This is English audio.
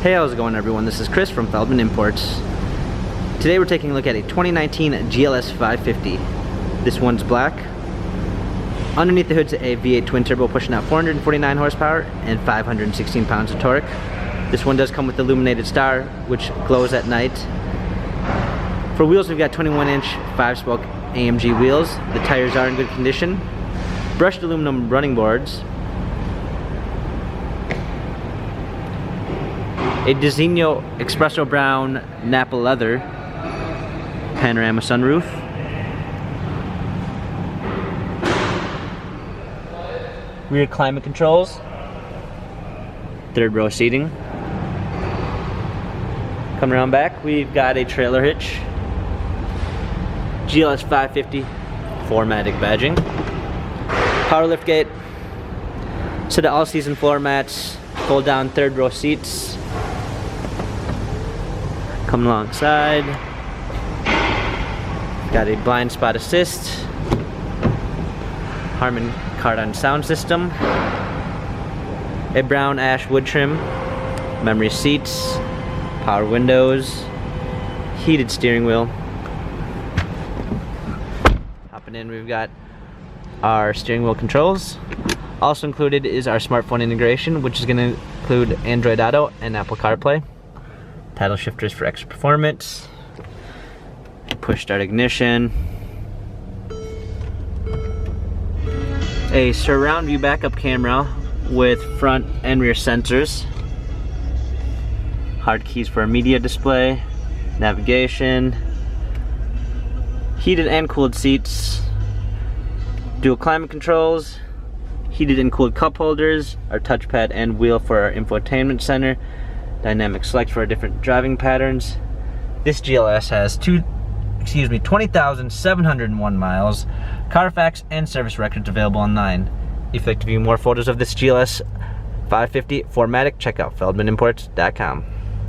Hey, how's it going everyone? This is Chris from Feldmann Imports. Today we're taking a look at a 2019 GLS 550. This one's black. Underneath the hood's a V8 twin turbo pushing out 449 horsepower and 516 pounds of torque. This one does come with the illuminated star, which glows at night. For wheels, we've got 21-inch 5-spoke AMG wheels. The tires are in good condition. Brushed aluminum running boards. A Designo Espresso Brown Napa leather panorama sunroof. Rear climate controls. Third row seating. Coming around back, we've got a trailer hitch. GLS 550 4MATIC badging. Power liftgate. Set of all-season floor mats. Fold down third row seats. Coming alongside, got a blind spot assist, Harman Kardon sound system, a brown ash wood trim, memory seats, power windows, heated steering wheel. Hopping in, we've got our steering wheel controls. Also included is our smartphone integration, which is going to include Android Auto and Apple CarPlay. Paddle shifters for extra performance. Push start ignition. A surround view backup camera with front and rear sensors. Hard keys for a media display. Navigation. Heated and cooled seats. Dual climate controls. Heated and cooled cup holders. Our touchpad and wheel for our infotainment center. Dynamic select for our different driving patterns. This GLS has 20,701 miles, Carfax and service records available online. If you'd like to view more photos of this GLS 550 4MATIC, check out feldmannimports.com.